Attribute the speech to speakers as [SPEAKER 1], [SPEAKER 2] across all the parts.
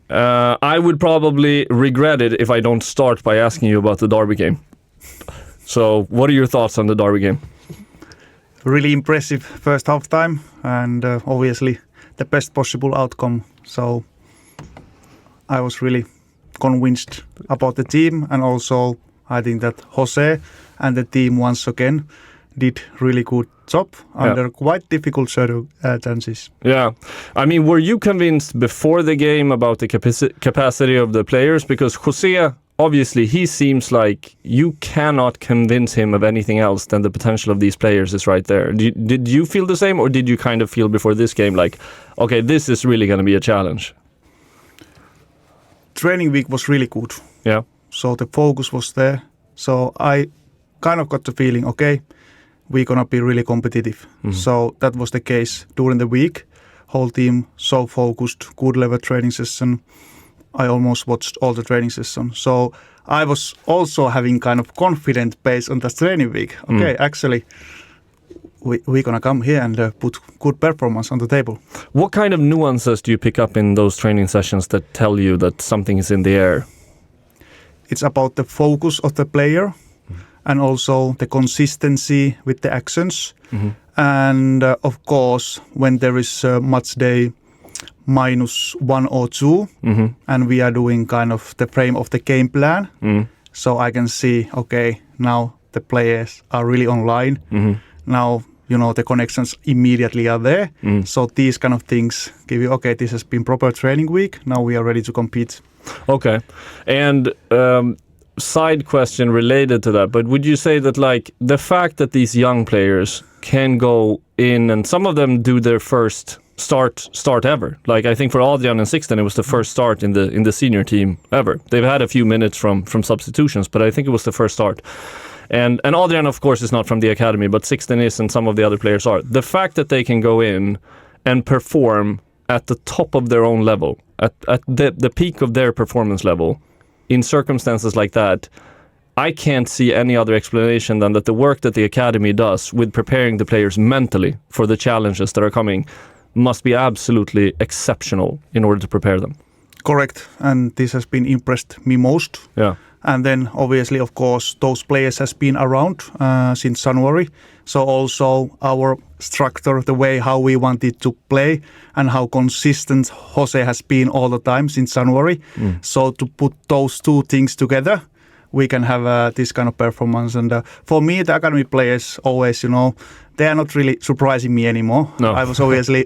[SPEAKER 1] I would probably regret it if I don't start by asking you about the Derby game. So, what are your thoughts on the Derby game?
[SPEAKER 2] Really impressive first half time, and obviously the best possible outcome. So I was really convinced about the team, and also I think that José and the team once again did really good job under quite difficult circumstances.
[SPEAKER 1] Yeah. I mean, were you convinced before the game about the capacity of the players? Because José, obviously, he seems like you cannot convince him of anything else than the potential of these players is right there. Did you feel the same, or did you kind of feel before this game like, okay, this is really going to be a challenge?
[SPEAKER 2] Training week was really good.
[SPEAKER 1] Yeah.
[SPEAKER 2] So the focus was there. So I kind of got the feeling, okay, we're going to be really competitive. Mm-hmm. So that was the case during the week. Whole team so focused, good level training session. I almost watched all the training sessions. So I was also having kind of confident based on the training week. Okay, actually, we're going to come here and put good performance on the table.
[SPEAKER 1] What kind of nuances do you pick up in those training sessions that tell you that something is in the air?
[SPEAKER 2] It's about the focus of the player and also the consistency with the actions. Mm-hmm. And of course, when there is a match day -1 or 2, and we are doing kind of the frame of the game plan, so I can see, okay, now the players are really online. Now, the connections immediately are there. So these kind of things give you, okay, this has been proper training week. Now we are ready to compete.
[SPEAKER 1] Okay. And side question related to that, but would you say that like the fact that these young players can go in and some of them do their first start ever, like I think for Adrian and Sixten it was the first start in the senior team ever. They've had a few minutes from substitutions, but I think it was the first start. And Adrian, of course, is not from the academy, but Sixten is, and some of the other players are. The fact that they can go in and perform at the top of their own level, at the peak of their performance level, in circumstances like that, I can't see any other explanation than that the work that the academy does with preparing the players mentally for the challenges that are coming must be absolutely exceptional in order to prepare them.
[SPEAKER 2] Correct. And this has been impressed me most.
[SPEAKER 1] Yeah.
[SPEAKER 2] And then obviously, of course, those players has been around since January. So also our structure, the way how we wanted to play and how consistent José has been all the time since January. So to put those two things together, we can have this kind of performance. And for me, the academy players always, they are not really surprising me anymore. No. I was obviously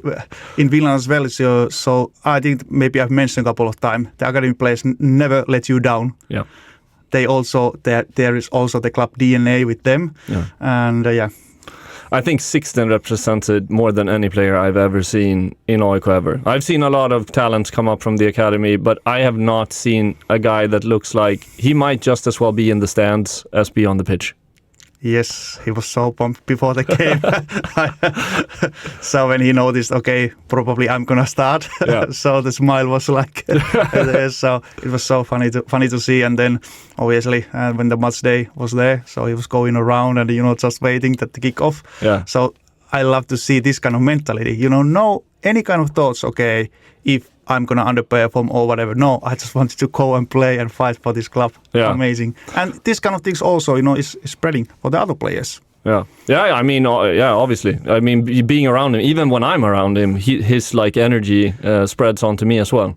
[SPEAKER 2] in Finland as well. So I think maybe I've mentioned a couple of times, the academy players never let you down.
[SPEAKER 1] Yeah.
[SPEAKER 2] They also, there is also the club DNA with them. Yeah. And
[SPEAKER 1] I think Sixten represented more than any player I've ever seen in AIK ever. I've seen a lot of talents come up from the academy, but I have not seen a guy that looks like he might just as well be in the stands as be on the pitch.
[SPEAKER 2] Yes, he was so pumped before the game. So when he noticed, okay, probably I'm gonna start. Yeah. So the smile was like, so it was so funny to see. And then obviously when the match day was there, so he was going around and just waiting that the kick off.
[SPEAKER 1] Yeah.
[SPEAKER 2] So I love to see this kind of mentality. No any kind of thoughts. Okay, if I'm going to underperform or whatever. No, I just wanted to go and play and fight for this club. Yeah. Amazing. And this kind of things also, is spreading for the other players.
[SPEAKER 1] Yeah. Yeah, I mean, obviously. I mean, being around him, even when I'm around him, his like energy spreads onto me as well.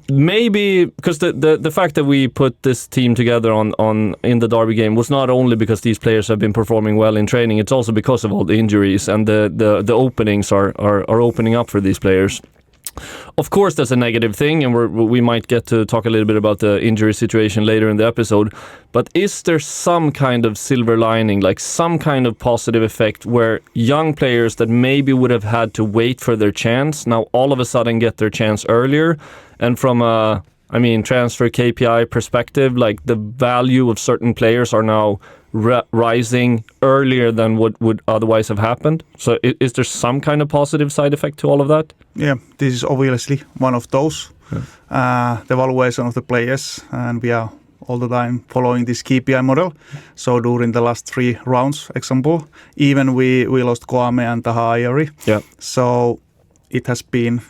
[SPEAKER 1] Maybe because the fact that we put this team together on in the Derby game was not only because these players have been performing well in training, it's also because of all the injuries and the openings are opening up for these players. Of course, that's a negative thing, and we might get to talk a little bit about the injury situation later in the episode. But is there some kind of silver lining, like some kind of positive effect where young players that maybe would have had to wait for their chance now all of a sudden get their chance earlier? And from a, transfer KPI perspective, like the value of certain players are now rising earlier than what would otherwise have happened. So is there some kind of positive side effect to all of that?
[SPEAKER 2] Yeah, this is obviously one of those. Yeah. The evaluation of the players, and we are all the time following this KPI model. So during the last 3 rounds, example, even we lost Kouame and Taha Ayari.
[SPEAKER 1] Yeah.
[SPEAKER 2] So it has been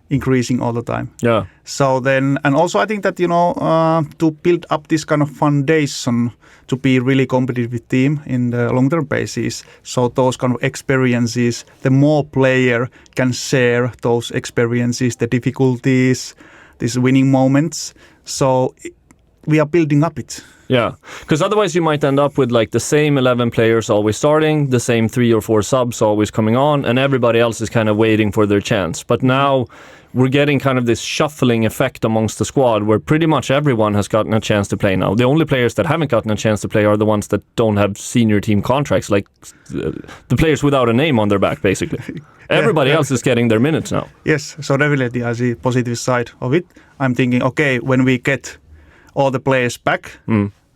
[SPEAKER 2] increasing all the time.
[SPEAKER 1] Yeah.
[SPEAKER 2] So then, and also I think that, to build up this kind of foundation to be really competitive team in the long-term basis. So those kind of experiences, the more player can share those experiences, the difficulties, these winning moments. So we are building up it.
[SPEAKER 1] Yeah, because otherwise you might end up with like the same 11 players always starting, the same 3 or 4 subs always coming on, and everybody else is kind of waiting for their chance. But now we're getting kind of this shuffling effect amongst the squad where pretty much everyone has gotten a chance to play now. The only players that haven't gotten a chance to play are the ones that don't have senior team contracts, like the players without a name on their back, basically. Everybody else is getting their minutes now.
[SPEAKER 2] Yes, so definitely I see positive side of it. I'm thinking, okay, when we get all the players back,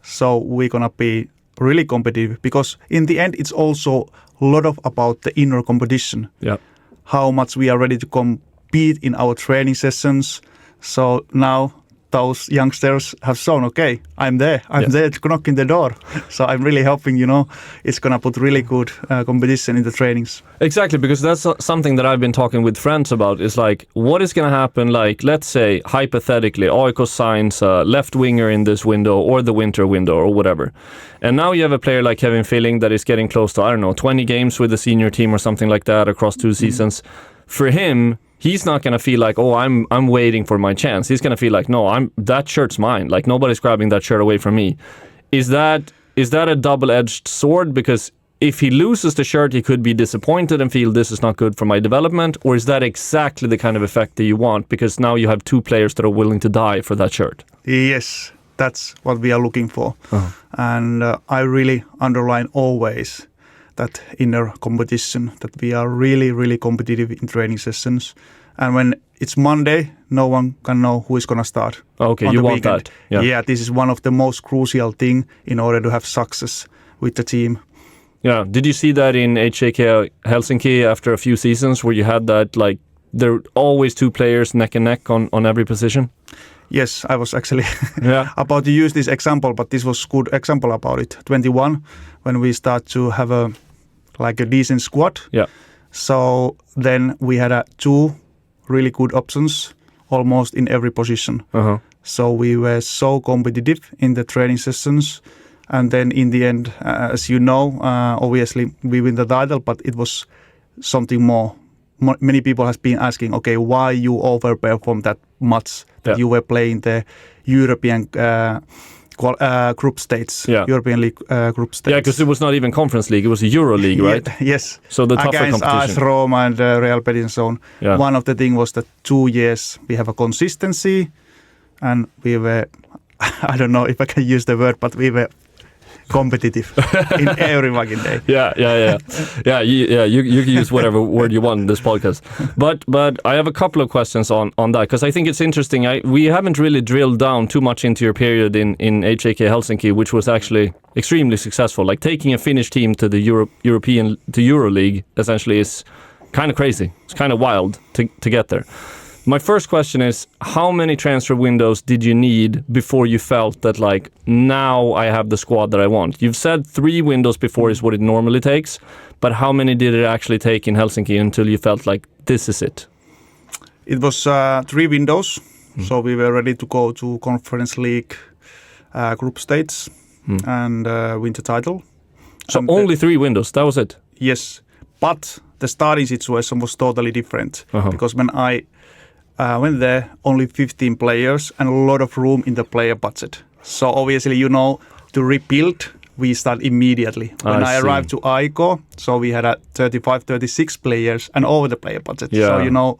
[SPEAKER 2] so we're gonna be really competitive, because in the end it's also a lot about the inner competition.
[SPEAKER 1] Yeah.
[SPEAKER 2] How much we are ready to compete in our training sessions. So now those youngsters have shown, okay, I'm there to knock in the door. So I'm really hoping, it's going to put really good competition in the trainings.
[SPEAKER 1] Exactly, because that's something that I've been talking with friends about, is like, what is going to happen, like, let's say, hypothetically, AIK signs a left winger in this window or the winter window or whatever. And now you have a player like Kevin Filling that is getting close to, 20 games with the senior team or something like that across 2 seasons. For him, he's not going to feel like, oh, I'm waiting for my chance. He's going to feel like, no, that shirt's mine. Like, nobody's grabbing that shirt away from me. Is that a double-edged sword? Because if he loses the shirt, he could be disappointed and feel this is not good for my development. Or is that exactly the kind of effect that you want? Because now you have 2 players that are willing to die for that shirt.
[SPEAKER 2] Yes, that's what we are looking for. Uh-huh. And I really underline always that inner competition, that we are really, really competitive in training sessions. And when it's Monday, no one can know who is going to start.
[SPEAKER 1] Okay, you want
[SPEAKER 2] weekend.
[SPEAKER 1] that.
[SPEAKER 2] Yeah, this is one of the most crucial thing in order to have success with the team.
[SPEAKER 1] Yeah, did you see that in HJK Helsinki after a few seasons where you had that, like, there are always 2 players neck and neck on every position?
[SPEAKER 2] Yes, I was actually about to use this example, but this was good example about it. 21, when we start to have a decent squad.
[SPEAKER 1] Yeah.
[SPEAKER 2] So then we had 2 really good options almost in every position. Uh-huh. So we were so competitive in the training sessions. And then in the end, as you know, obviously we win the title, but it was something more. Many people has been asking, okay, why you overperformed that much? That you were playing the European group states, European League group states.
[SPEAKER 1] Yeah, because it was not even Conference League, it was a Euro League, right?
[SPEAKER 2] Yes.
[SPEAKER 1] So the tougher
[SPEAKER 2] against
[SPEAKER 1] competition.
[SPEAKER 2] Against Roma and Real Betis and so on. Yeah. One of the things was that 2 years we have a consistency, and we were, I don't know if I can use the word, but we were competitive in every fucking day.
[SPEAKER 1] You can use whatever word you want in this podcast. But I have a couple of questions on that, because I think it's interesting. We haven't really drilled down too much into your period in HJK Helsinki, which was actually extremely successful. Like, taking a Finnish team to the European to Euro League essentially is kind of crazy. It's kind of wild to get there. My first question is, how many transfer windows did you need before you felt that, like, now I have the squad that I want? You've said 3 windows before is what it normally takes, but how many did it actually take in Helsinki until you felt like this is it?
[SPEAKER 2] It was 3 windows, so we were ready to go to Conference League group states and win the title.
[SPEAKER 1] So and only 3 windows, that was it?
[SPEAKER 2] Yes, but the starting situation was totally different, because when I went there, only 15 players and a lot of room in the player budget. So obviously, to rebuild, we start immediately. When I arrived to AIK, so we had 35, 36 players and over the player budget. Yeah. So,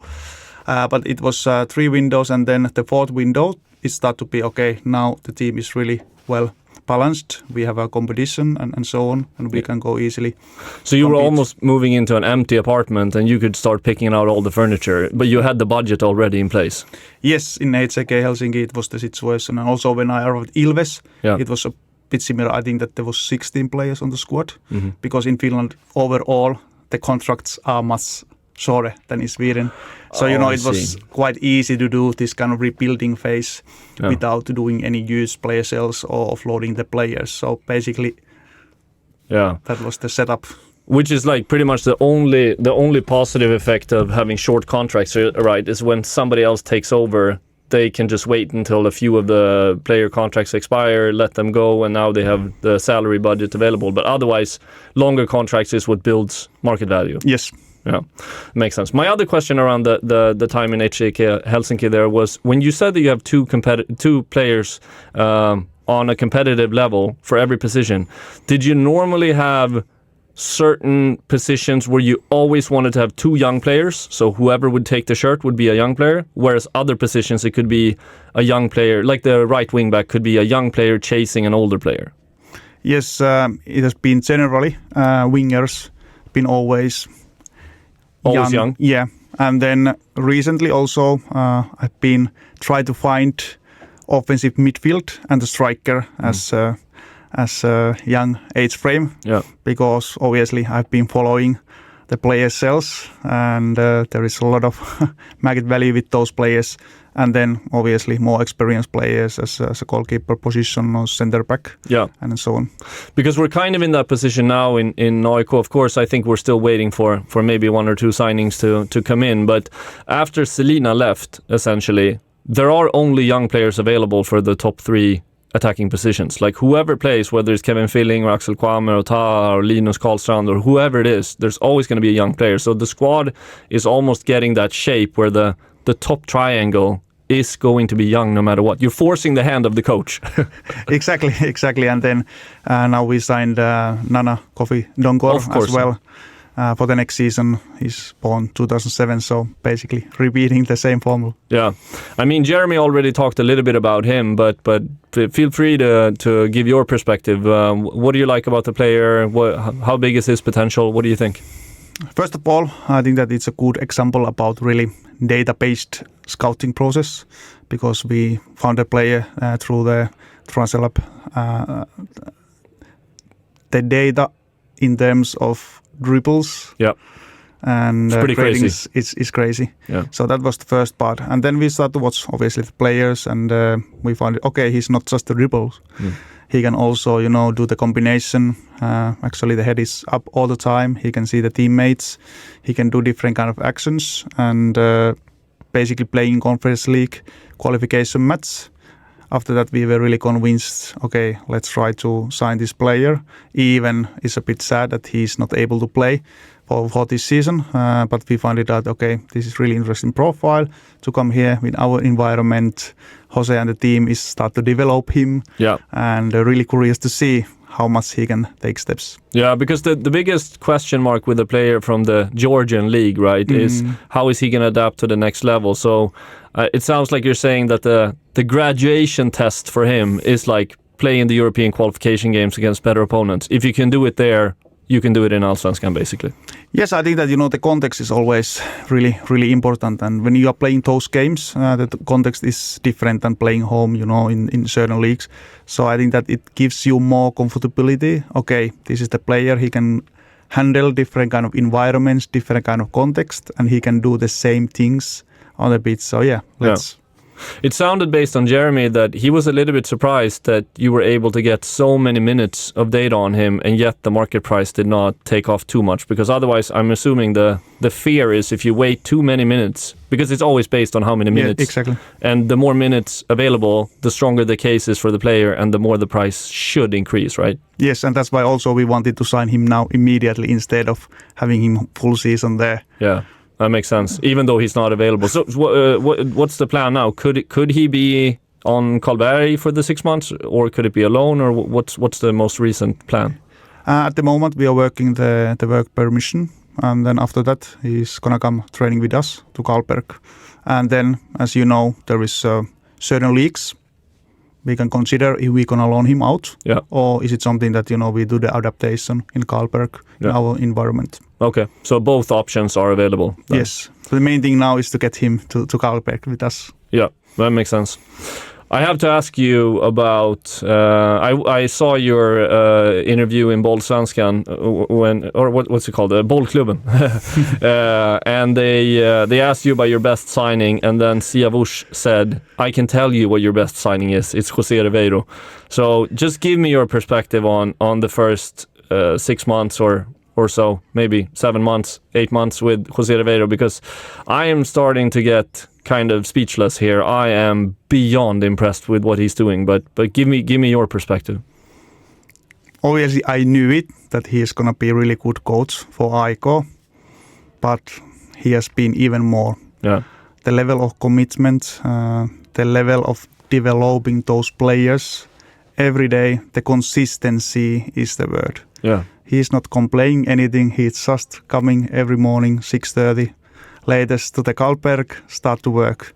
[SPEAKER 2] but it was 3 windows, and then the 4th window, it started to be, okay, now the team is really well balanced. We have a competition and so on, and we can go easily.
[SPEAKER 1] So you were almost moving into an empty apartment and you could start picking out all the furniture, but you had the budget already in place.
[SPEAKER 2] Yes, in HJK Helsinki it was the situation, and also when I arrived at Ilves, it was a bit similar. I think that there was 16 players on the squad, because in Finland overall the contracts are much shorter than in Sweden. So, it was quite easy to do this kind of rebuilding phase without doing any huge player sales or offloading the players. So basically, that was the setup.
[SPEAKER 1] Which is like pretty much the only positive effect of having short contracts, right? Is when somebody else takes over, they can just wait until a few of the player contracts expire, let them go, and now they have the salary budget available. But otherwise, longer contracts is what builds market value.
[SPEAKER 2] Yes.
[SPEAKER 1] Yeah, makes sense. My other question around the time in HJK Helsinki there was when you said that you have two players on a competitive level for every position. Did you normally have certain positions where you always wanted to have two young players, so whoever would take the shirt would be a young player, whereas other positions it could be a young player, like the right wing back could be a young player chasing an older player?
[SPEAKER 2] Yes, it has been generally wingers been always
[SPEAKER 1] young.
[SPEAKER 2] Yeah, and then recently also I've been trying to find offensive midfield and the striker as a young age frame.
[SPEAKER 1] Yeah,
[SPEAKER 2] because obviously I've been following the player sales, and there is a lot of market value with those players, and then obviously more experienced players as a goalkeeper position or center back, and so on.
[SPEAKER 1] Because we're kind of in that position now in Noiko. Of course, I think we're still waiting for maybe one or two signings to come in, but after Selina left, essentially, there are only young players available for the top three attacking positions. Like whoever plays, whether it's Kevin Filling or Axel Kouame or Ta or Linus Karlstrand or whoever it is, there's always going to be a young player. So the squad is almost getting that shape where the top triangle is going to be young no matter what. You're forcing the hand of the coach.
[SPEAKER 2] Exactly. And then now we signed Nana Kofi Dongor as well. For the next season. He's born 2007, so basically repeating the same formula. Yeah,
[SPEAKER 1] I mean Jeremy already talked a little bit about him, but feel free to give your perspective. What do you like about the player? How big is his potential? What do you think?
[SPEAKER 2] First of all, I think that it's a good example about really data-based scouting process, because we found a player through the Transfer Lab. The data in terms of dribbles and ratings is crazy. Yeah. So that was the first part, and then we started to watch obviously the players, and we found okay, he's not just the dribbles. He can also do the combination. Actually the head is up all the time. He can see the teammates. He can do different kind of actions, and basically playing Conference League qualification match. After that, we were really convinced, okay, let's try to sign this player. Even it's a bit sad that he's not able to play for this season, but we found it out, okay, this is really interesting profile to come here with our environment. Jose and the team is start to develop him, and really curious to see how much he can take steps.
[SPEAKER 1] Yeah, because the biggest question mark with a player from the Georgian league, right, is how is he going to adapt to the next level? So it sounds like you're saying that the graduation test for him is like playing the European qualification games against better opponents. If you can do it there, you can do it in Allsvenskan, basically.
[SPEAKER 2] Yes, I think that the context is always really, really important, and when you are playing those games, the context is different than playing home, in certain leagues. So I think that it gives you more comfortability. Okay, this is the player; he can handle different kind of environments, different kind of context, and he can do the same things on the pitch. So let's.
[SPEAKER 1] It sounded based on Jeremy that he was a little bit surprised that you were able to get so many minutes of data on him, and yet the market price did not take off too much, because otherwise I'm assuming the fear is if you wait too many minutes, because it's always based on how many minutes.
[SPEAKER 2] Yeah, exactly.
[SPEAKER 1] And the more minutes available, the stronger the case is for the player, and the more the price should increase, right?
[SPEAKER 2] Yes, and that's why also we wanted to sign him now immediately instead of having him full season there.
[SPEAKER 1] Yeah. That makes sense, even though he's not available. So what's the plan now? Could he be on Karlberg for the 6 months, or could it be a loan, or what's the most recent plan?
[SPEAKER 2] At the moment, we are working the work permission, and then after that, he's going to come training with us to Karlberg. And then, as you know, there is certain leagues we can consider if we're going to loan him out, or is it something that, we do the adaptation in Karlberg, in our environment.
[SPEAKER 1] Okay, so both options are available then.
[SPEAKER 2] Yes, so the main thing now is to get him to Karlberg with us.
[SPEAKER 1] Yeah, that makes sense. I have to ask you about, I saw your interview in Bollsvenskan what's it called, Bollklubben, and they asked you about your best signing, and then Siavush said, I can tell you what your best signing is, it's José Riveiro. So just give me your perspective on the first 6 months or or so, maybe 7 months, 8 months with José Riveiro, because I am starting to get kind of speechless here. I am beyond impressed with what he's doing, but give me your perspective.
[SPEAKER 2] Obviously, I knew it that he is gonna be a really good coach for AIK, but he has been even more.
[SPEAKER 1] Yeah.
[SPEAKER 2] The level of commitment, the level of developing those players every day, the consistency is the word.
[SPEAKER 1] Yeah.
[SPEAKER 2] He's not complaining anything. He's just coming every morning, 6:30, latest to the Karlberg, start to work,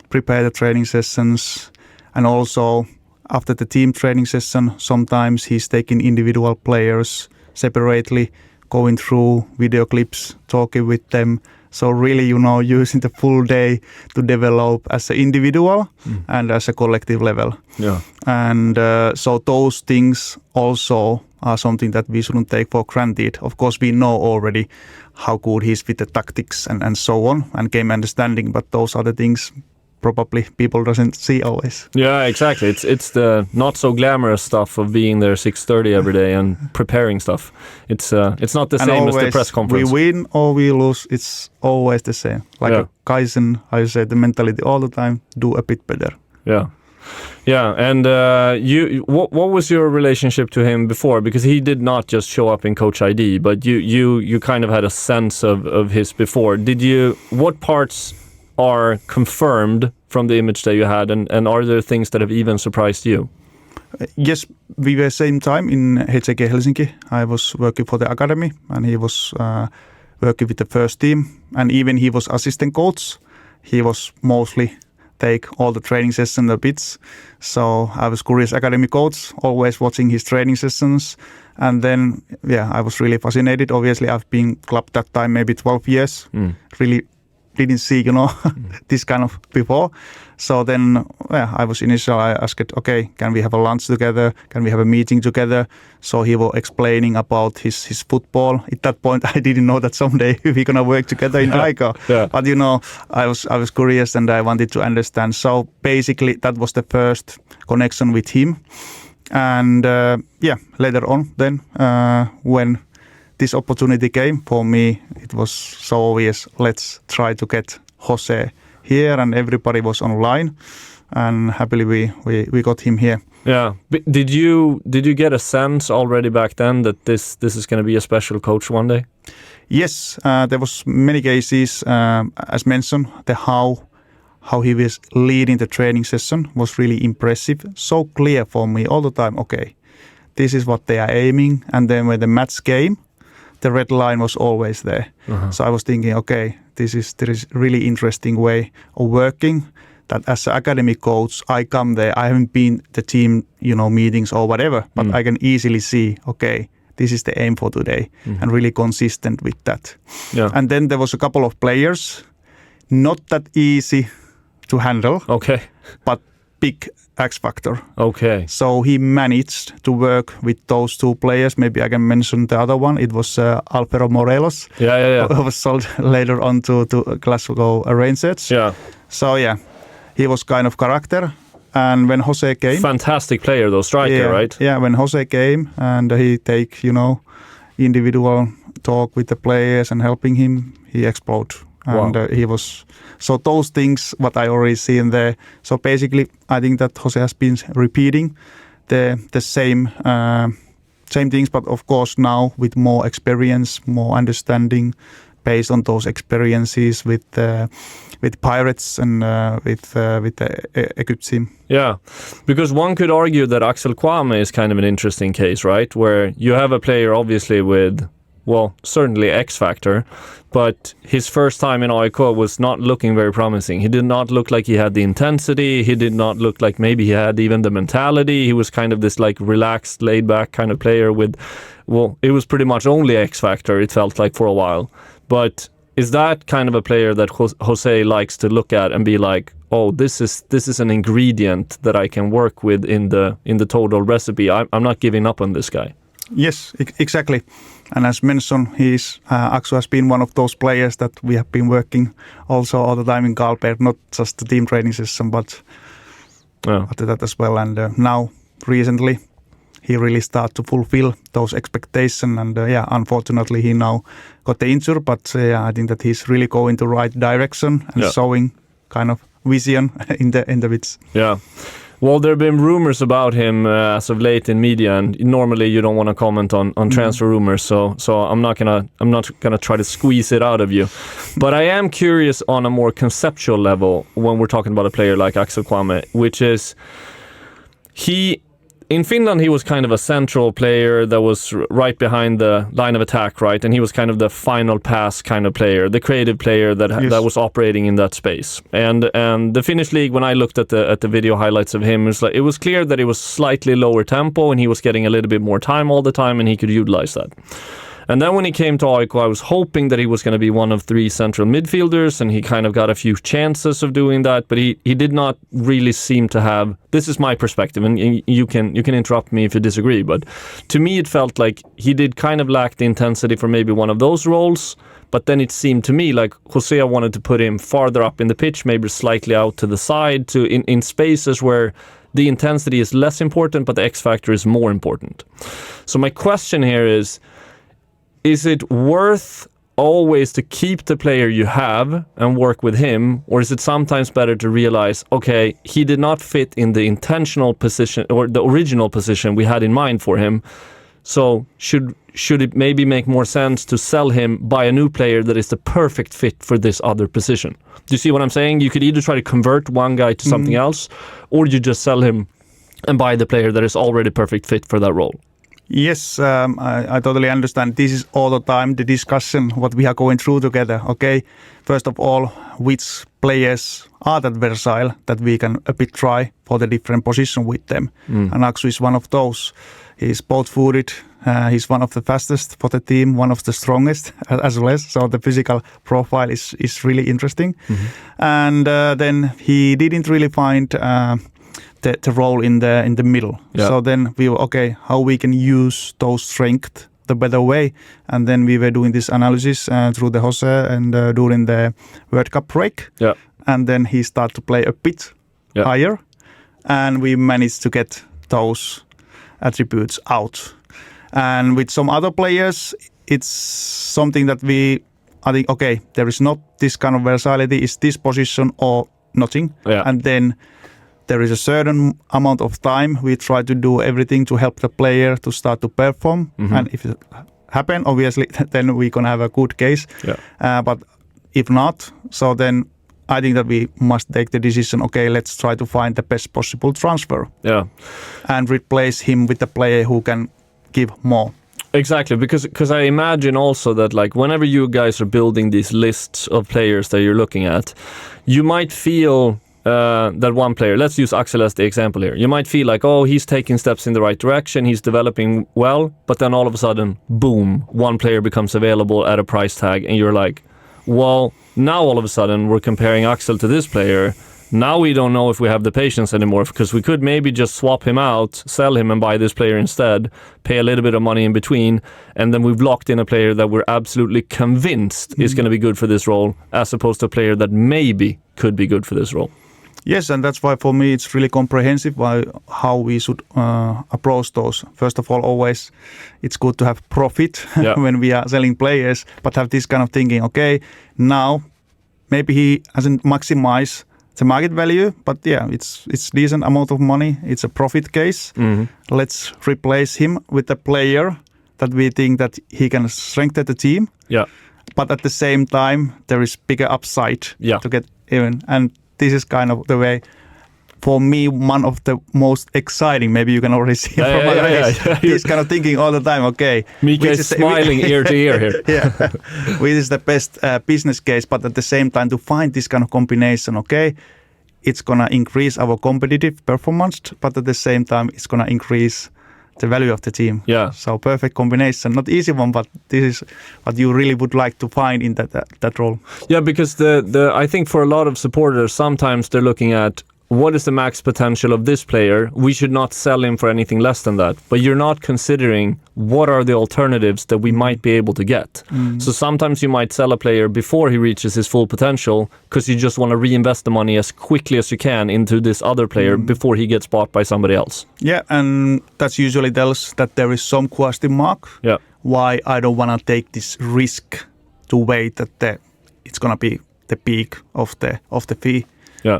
[SPEAKER 2] prepare the training sessions, and also after the team training session, sometimes he's taking individual players separately, going through video clips, talking with them. So really, using the full day to develop as an individual and as a collective level.
[SPEAKER 1] Yeah.
[SPEAKER 2] And so those things also are something that we shouldn't take for granted. Of course, we know already how good he is with the tactics and so on, and game understanding, but those are the things probably people doesn't see always.
[SPEAKER 1] Yeah, exactly. It's the not so glamorous stuff of being there 6:30 every day and preparing stuff. It's not the same as the press conference.
[SPEAKER 2] We win or we lose, it's always the same. Like a Kaizen, I say the mentality all the time, do a bit better.
[SPEAKER 1] Yeah. Yeah, and what was your relationship to him before? Because he did not just show up in Coach ID, but you kind of had a sense of his before. What parts are confirmed from the image that you had, and are there things that have even surprised you?
[SPEAKER 2] Yes, we were same time in HJK Helsinki. I was working for the academy, and he was working with the first team, and even he was assistant coach. He was mostly take all the training sessions a bit. So I was curious academy coach, always watching his training sessions. And then, I was really fascinated. Obviously, I've been club that time, maybe 12 years. Really didn't see, this kind of before. So then, I was I asked, okay, can we have a lunch together? Can we have a meeting together? So he was explaining about his football. At that point, I didn't know that someday we're gonna work together in AIK.
[SPEAKER 1] Yeah.
[SPEAKER 2] But I was curious and I wanted to understand. So basically, that was the first connection with him. And later on, then when this opportunity came for me, it was so obvious. Let's try to get José here, and everybody was online, and happily we got him here.
[SPEAKER 1] Yeah. Did you get a sense already back then that this is going to be a special coach one day?
[SPEAKER 2] Yes, there was many cases. As mentioned, how he was leading the training session was really impressive. So clear for me all the time. Okay, this is what they are aiming, and then when the match came, the red line was always there. So I was thinking, okay, there is really interesting way of working. That as an academy coach, I come there. I haven't been the team, meetings or whatever, but I can easily see, okay, this is the aim for today, and really consistent with that.
[SPEAKER 1] Yeah.
[SPEAKER 2] And then there was a couple of players, not that easy to handle.
[SPEAKER 1] Okay.
[SPEAKER 2] But big X factor.
[SPEAKER 1] Okay.
[SPEAKER 2] So he managed to work with those two players. Maybe I can mention the other one. It was Alfredo Morelos.
[SPEAKER 1] Yeah.
[SPEAKER 2] Who was sold later on to Glasgow Rangers.
[SPEAKER 1] Yeah.
[SPEAKER 2] So he was kind of character. And when José came,
[SPEAKER 1] fantastic player though, striker, right?
[SPEAKER 2] Yeah, when José came and he take individual talk with the players and helping him, he exploded. And he was, so those things what I already see in there. So basically, I think that José has been repeating the same things, but of course now with more experience, more understanding, based on those experiences with Pirates and with the Egypt team.
[SPEAKER 1] Yeah, because one could argue that Axel Kouame is kind of an interesting case, right? Where you have a player obviously with, well, certainly X factor, but his first time in AIK was not looking very promising. He did not look like he had the intensity. He did not look like maybe he had even the mentality. He was kind of this like relaxed, laid back kind of player with, well, it was pretty much only X factor, it felt like, for a while. But is that kind of a player that José likes to look at and be like, oh, this is an ingredient that I can work with in the total recipe. I'm not giving up on this guy.
[SPEAKER 2] Yes, exactly. And as mentioned, Axel has been one of those players that we have been working also all the time in Karlberg, not just the team training session, but after that as well. And now, recently, he really started to fulfill those expectations. And unfortunately, he now got the injury. But I think that he's really going to right direction and showing kind of vision in the bits.
[SPEAKER 1] Yeah. Well, there have been rumors about him as of late in media, and normally you don't want to comment on transfer rumors, so I'm not gonna try to squeeze it out of you. But I am curious on a more conceptual level when we're talking about a player like Axel Kouame, which is in Finland, he was kind of a central player that was right behind the line of attack, right? And he was kind of the final pass kind of player, the creative player that was operating in that space. And the Finnish league, when I looked at the video highlights of him, it was clear that it was slightly lower tempo and he was getting a little bit more time all the time, and he could utilize that. And then when he came to AIK, I was hoping that he was going to be one of 3 central midfielders, and he kind of got a few chances of doing that, but he did not really seem to have, this is my perspective, and you can interrupt me if you disagree, but to me it felt like he did kind of lack the intensity for maybe one of those roles, but then it seemed to me like José wanted to put him farther up in the pitch, maybe slightly out to the side, in spaces where the intensity is less important, but the X factor is more important. So my question here is it worth always to keep the player you have and work with him, or is it sometimes better to realize, okay, he did not fit in the intentional position or the original position we had in mind for him, so should it maybe make more sense to sell him, buy a new player that is the perfect fit for this other position? Do you see what I'm saying? You could either try to convert one guy to something else, or you just sell him and buy the player that is already perfect fit for that role.
[SPEAKER 2] Yes, I totally understand. This is all the time the discussion what we are going through together. Okay, first of all, which players are that versatile that we can a bit try for the different position with them. And Axel is one of those. He's both-footed. He's one of the fastest for the team, one of the strongest as well. So the physical profile is really interesting. And then he didn't really find the role in the middle. So then we were, okay, how we can use those strengths the better way. And then we were doing this analysis through the José and during the World Cup break. And then he started to play a bit higher. And we managed to get those attributes out. And with some other players, it's something that I think, okay, there is not this kind of versatility, is this position or nothing. And then there is a certain amount of time we try to do everything to help the player to start to perform. And if it happens, obviously, then we're going to have a good case. But if not, so then I think that we must take the decision, okay, let's try to find the best possible transfer. And replace him with a player who can give more.
[SPEAKER 1] Exactly, because I imagine also that like whenever you guys are building these lists of players that you're looking at, you might feel that one player, let's use Axel as the example here, you might feel like, oh, he's taking steps in the right direction, he's developing well, but then all of a sudden, boom, one player becomes available at a price tag, and you're like, well, now all of a sudden we're comparing Axel to this player. Now we don't know if we have the patience anymore, because we could maybe just swap him out, sell him and buy this player instead, pay a little bit of money in between, and then we've locked in a player that we're absolutely convinced is going to be good for this role, as opposed to a player that maybe could be good for this role.
[SPEAKER 2] Yes, and that's why for me it's really comprehensive how we should approach those. First of all, always it's good to have profit when we are selling players, but have this kind of thinking, okay, now maybe he hasn't maximized the market value, but it's decent amount of money. It's a profit case. Let's replace him with a player that we think that he can strengthen the team. But at the same time, there is bigger upside to get even. And this is kind of the way, for me, one of the most exciting. Maybe you can already see from my eyes. He's kind of thinking all the time, okay.
[SPEAKER 1] Miika is smiling ear to ear here.
[SPEAKER 2] Which is the best business case, but at the same time, to find this kind of combination, okay, it's going to increase our competitive performance, but at the same time, it's going to increase the value of the team. So perfect combination. Not easy one, but this is what you really would like to find in that role.
[SPEAKER 1] Yeah, because I think for a lot of supporters, sometimes they're looking at, what is the max potential of this player? We should not sell him for anything less than that. But you're not considering what are the alternatives that we might be able to get. So sometimes you might sell a player before he reaches his full potential because you just want to reinvest the money as quickly as you can into this other player before he gets bought by somebody else.
[SPEAKER 2] Yeah, and that usually tells that there is some question mark.
[SPEAKER 1] Yeah.
[SPEAKER 2] Why I don't want to take this risk to wait that it's going to be the peak of the fee.
[SPEAKER 1] Yeah.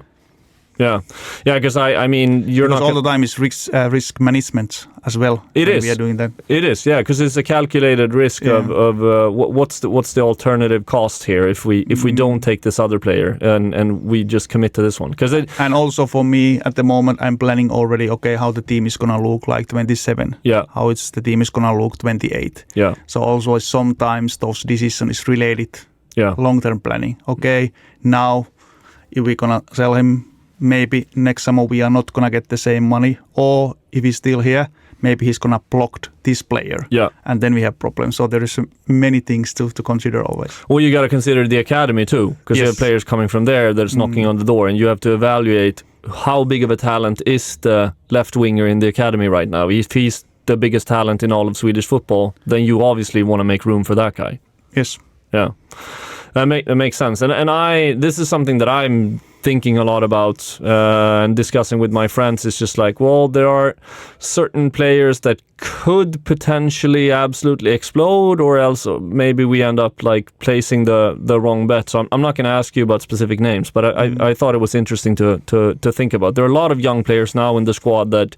[SPEAKER 1] Yeah, because I mean, you're
[SPEAKER 2] because
[SPEAKER 1] not...
[SPEAKER 2] all the time is risk management as well.
[SPEAKER 1] It is.
[SPEAKER 2] We are doing that.
[SPEAKER 1] It is, yeah, because it's a calculated risk of what's the alternative cost here if we don't take this other player and we just commit to this one.
[SPEAKER 2] And also for me, at the moment, I'm planning already, how the team is going to look like 27.
[SPEAKER 1] Yeah.
[SPEAKER 2] How the team is going to look 28.
[SPEAKER 1] Yeah.
[SPEAKER 2] So also sometimes those decisions is related.
[SPEAKER 1] Yeah.
[SPEAKER 2] Long-term planning. Now if we're going to sell him, maybe next summer we are not going to get the same money, or if he's still here, maybe he's going to block this player.
[SPEAKER 1] Yeah.
[SPEAKER 2] And then we have problems. So there is many things to consider always.
[SPEAKER 1] Well, you got to consider the academy too, because you have players coming from there that's knocking on the door, and you have to evaluate how big of a talent is the left winger in the academy right now. If he's the biggest talent in all of Swedish football, then you obviously want to make room for that guy.
[SPEAKER 2] Yes.
[SPEAKER 1] Yeah. That makes sense. And this is something that I'm thinking a lot about and discussing with my friends. Is just like, well, there are certain players that could potentially absolutely explode, or else maybe we end up like placing the wrong bet. So I'm not going to ask you about specific names, but I thought it was interesting to think about. There are a lot of young players now in the squad that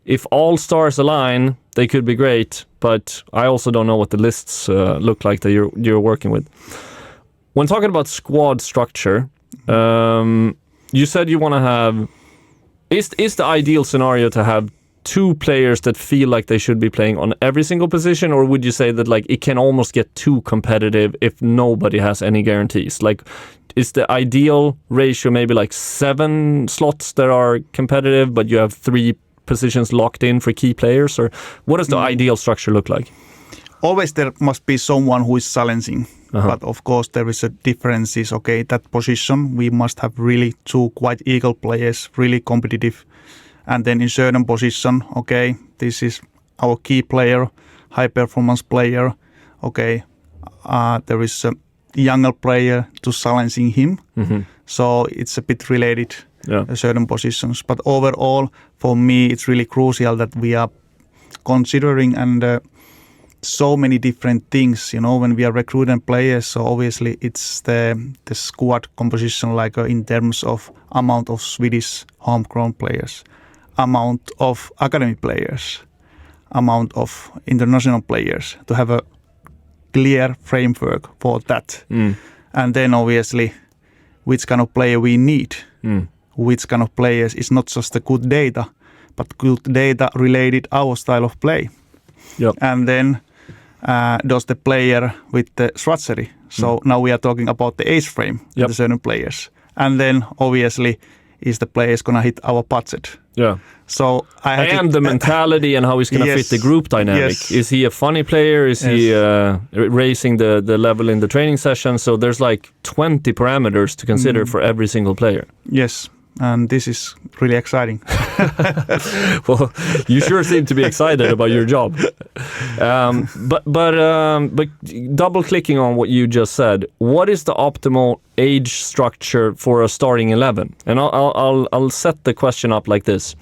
[SPEAKER 1] if all stars align, they could be great, but I also don't know what the lists look like that you're working with. When talking about squad structure, you said you want to have... Is the ideal scenario to have two players that feel like they should be playing on every single position, or would you say that like it can almost get too competitive if nobody has any guarantees? Like, is the ideal ratio maybe like 7 slots that are competitive, but you have 3 positions locked in for key players? Or what does the ideal structure look like?
[SPEAKER 2] Always there must be someone who is challenging. But of course there is a differences. That position we must have really 2 quite equal players, really competitive. And then in certain position, this is our key player, high performance player. There is a younger player to challenging him. So it's a bit related, certain positions. But overall, for me, it's really crucial that we are considering and so many different things, when we are recruiting players. So obviously it's the squad composition, like in terms of amount of Swedish homegrown players, amount of academy players, amount of international players, to have a clear framework for that. And then obviously which kind of player we need, which kind of players is not just the good data, but good data related our style of play. And then does the player with the strategy. So now we are talking about the age frame of the certain players. And then obviously is the players going to hit our budget. So the mentality and how he's going to fit the group dynamic. Is he a funny player? Is he raising the level in the training session? So there's like 20 parameters to consider for every single player. Yes. And this is really exciting. Well, you sure seem to be excited about your job. But double clicking on what you just said, what is the optimal age structure for a starting 11? And I'll set the question up like this.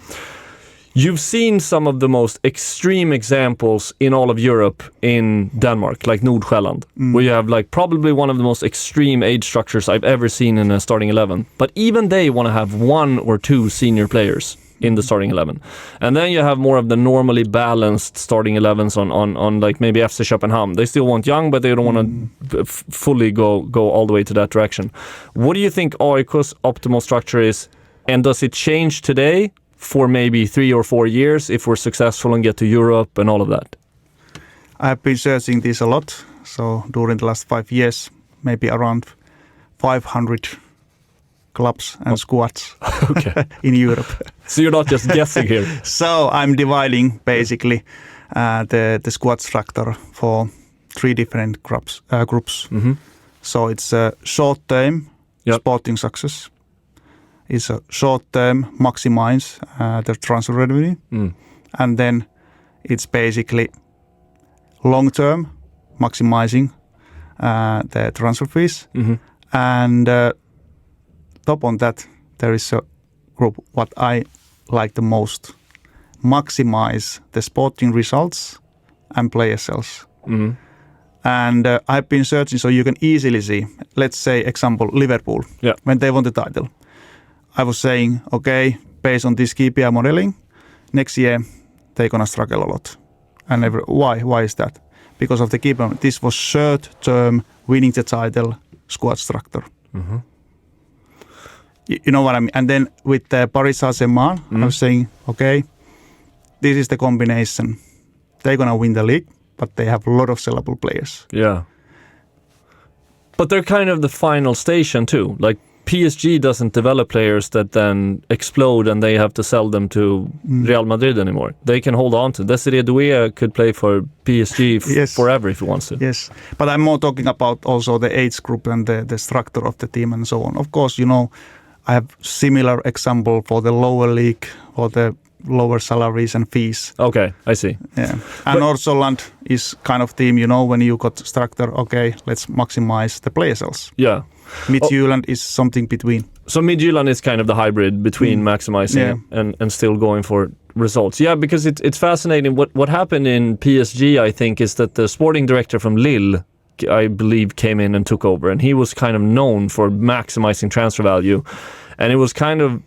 [SPEAKER 2] You've seen some of the most extreme examples in all of Europe in Denmark, like Nordsjælland, where you have like probably one of the most extreme age structures I've ever seen in a starting 11. But even they want to have 1 or 2 senior players in the starting 11. And then you have more of the normally balanced starting 11s on like maybe FC Köpenhamn. They still want young, but they don't want to fully go all the way to that direction. What do you think AIK's optimal structure is? And does it change today for maybe 3 or 4 years if we're successful and get to Europe and all of that? I've been searching this a lot. So during the last 5 years, maybe around 500 clubs and squads in Europe. So you're not just guessing here. So I'm dividing basically the squad structure for 3 different groups. So it's short-term sporting success. is a short term maximize the transfer revenue, and then it's basically long term maximizing the transfer fees, and top on that there is a group what I like the most, maximize the sporting results and player sales. And I've been searching, so you can easily see, let's say example Liverpool, when they won the title. I was saying, okay, based on this KPI modeling, next year they're going to struggle a lot. And why? Why is that? Because of the KPI. This was short-term winning the title squad structure. You know what I mean? And then with the Paris Saint-Germain, I was saying, okay, this is the combination. They're going to win the league, but they have a lot of sellable players.
[SPEAKER 1] Yeah. But they're kind of the final station too. Like PSG doesn't develop players that then explode and they have to sell them to Real Madrid anymore. They can hold on to. Desiree Doué could play for PSG forever if he wants to.
[SPEAKER 2] Yes, but I'm more talking about also the age group and the structure of the team and so on. Of course, you know, I have similar example for the lower league or the lower salaries and fees.
[SPEAKER 1] Okay, I see.
[SPEAKER 2] Yeah, and Nordsjælland is kind of team, you know, when you got structure, okay, let's maximize the player sales.
[SPEAKER 1] Yeah.
[SPEAKER 2] Midtjylland is something between.
[SPEAKER 1] So Midtjylland is kind of the hybrid between maximizing and still going for results. Yeah, because it's fascinating. What happened in PSG, I think, is that the sporting director from Lille, I believe, came in and took over, and he was kind of known for maximizing transfer value, and it was kind of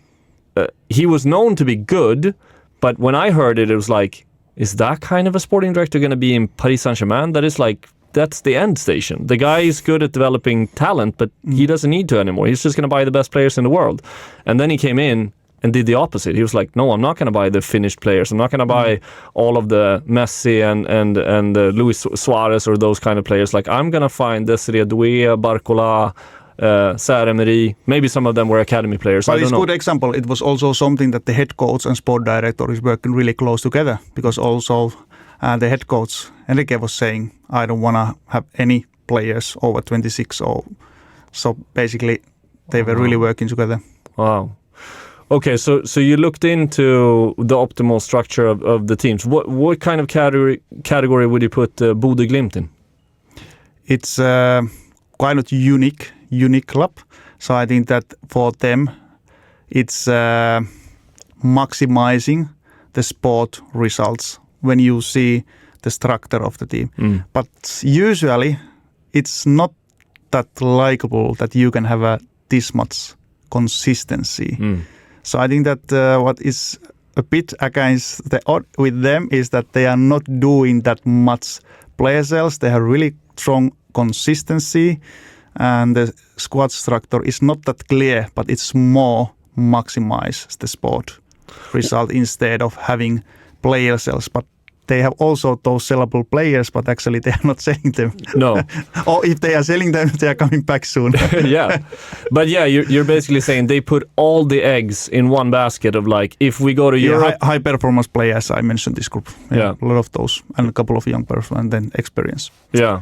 [SPEAKER 1] he was known to be good, but when I heard it, it was like, is that kind of a sporting director going to be in Paris Saint-Germain? That is like, that's the end station. The guy is good at developing talent, but he doesn't need to anymore. He's just going to buy the best players in the world. And then he came in and did the opposite. He was like, no, I'm not going to buy the finished players. I'm not going to buy all of the Messi and Luis Suarez or those kind of players. Like, I'm going to find Desiree Doué, Barcola, Sarah Emery. Maybe some of them were academy players.
[SPEAKER 2] But
[SPEAKER 1] I don't
[SPEAKER 2] it's a
[SPEAKER 1] know.
[SPEAKER 2] good example. It was also something that the head coach and sport director is working really close together, because also the head coach Enrique was saying, I don't want to have any players over 26. So basically, they were really working together.
[SPEAKER 1] Wow. Okay, so you looked into the optimal structure of the teams. What kind of category would you put Bodø Glimt in?
[SPEAKER 2] It's quite a unique club. So I think that for them, it's maximizing the sport results when you see the structure of the team. But usually, it's not that likable that you can have this much consistency. So I think that what is a bit against the odd with them is that they are not doing that much player sales. They have really strong consistency, and the squad structure is not that clear, but it's more maximize the sport result instead of having player sales. But they have also those sellable players, but actually they are not selling them.
[SPEAKER 1] No.
[SPEAKER 2] Or if they are selling them, they are coming back soon.
[SPEAKER 1] Yeah. But yeah, you're basically saying they put all the eggs in one basket of like, if we go to Europe...
[SPEAKER 2] High performance players, I mentioned this group. Yeah. A lot of those, and a couple of young person, and then experience.
[SPEAKER 1] Yeah.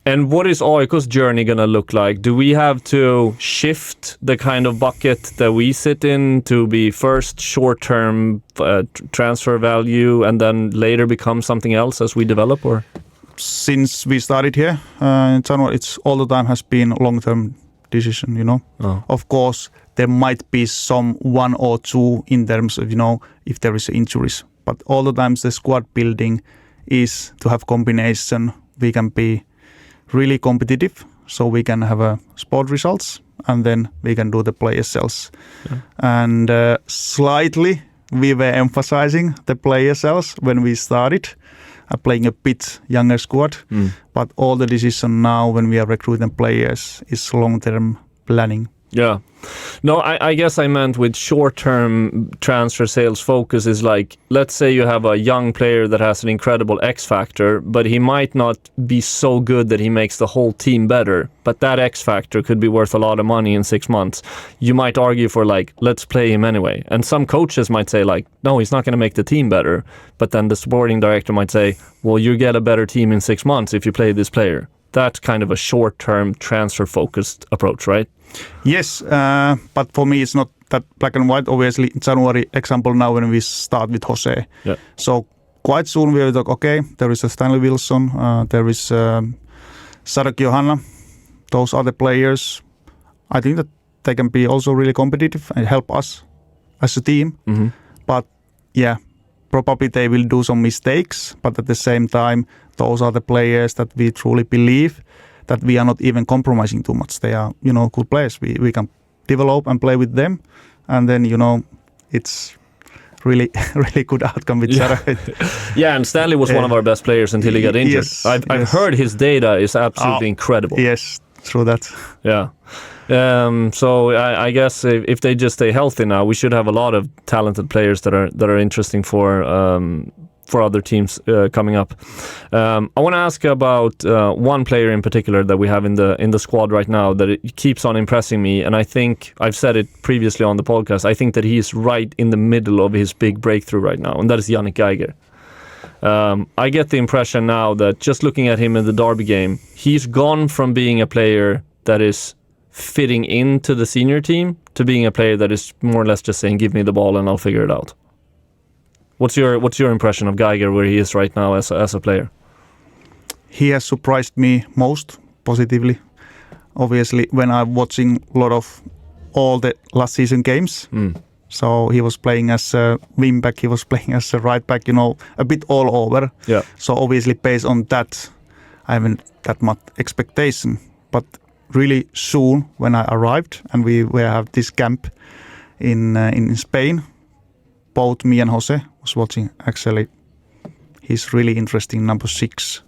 [SPEAKER 1] And what is AIK's journey going to look like? Do we have to shift the kind of bucket that we sit in to be first short-term transfer value and then later become something else as we develop? Or
[SPEAKER 2] since we started here in January, it's all the time has been a long-term decision, you know. Of course, there might be some one or two in terms of, you know, if there is injuries. But all the times the squad building is to have combination. We can be really competitive, so we can have sport results, and then we can do the player sales. And slightly we were emphasizing the player sales when we started, playing a bit younger squad, but all the decision now when we are recruiting players is long-term planning. Yeah.
[SPEAKER 1] No, I guess I meant with short-term transfer sales focus is like, let's say you have a young player that has an incredible X factor, but he might not be so good that he makes the whole team better. But that X factor could be worth a lot of money in 6 months. You might argue for like, let's play him anyway. And some coaches might say like, no, he's not going to make the team better. But then the sporting director might say, well, you get a better team in 6 months if you play this player. That's kind of a short-term transfer-focused approach, right?
[SPEAKER 2] Yes, but for me it's not that black and white. Obviously, in January, example now when we start with José.
[SPEAKER 1] Yeah.
[SPEAKER 2] So quite soon we will talk, okay, there is a Stanley Wilson, there is Shedrack Egboh. Those are the players. I think that they can be also really competitive and help us as a team.
[SPEAKER 1] Mm-hmm.
[SPEAKER 2] But yeah, probably they will do some mistakes. But at the same time, those are the players that we truly believe that we are not even compromising too much. They are, good players. We can develop and play with them. And then, it's really, really good outcome with Shedrack.
[SPEAKER 1] Yeah, and Stanley was one of our best players until he got injured.
[SPEAKER 2] Yes,
[SPEAKER 1] I've heard his data is absolutely incredible.
[SPEAKER 2] Yes, true that.
[SPEAKER 1] Yeah. So I guess if they just stay healthy now, we should have a lot of talented players that are interesting for other teams coming up. I want to ask about one player in particular that we have in the squad right now that it keeps on impressing me, and I think I've said it previously on the podcast. I think that he is right in the middle of his big breakthrough right now, and that is Jannik Geiger. I get the impression now that just looking at him in the Derby game, he's gone from being a player that is fitting into the senior team to being a player that is more or less just saying, give me the ball and I'll figure it out. What's your impression of Geiger, where he is right now as a player?
[SPEAKER 2] He has surprised me most positively. Obviously, when I'm watching a lot of all the last season games, so he was playing as a wing back, he was playing as a right back, a bit all over.
[SPEAKER 1] Yeah.
[SPEAKER 2] So obviously, based on that, I haven't that much expectation. But really soon, when I arrived and we have this camp in Spain, both me and José was watching. Actually, he's really interesting, number 6,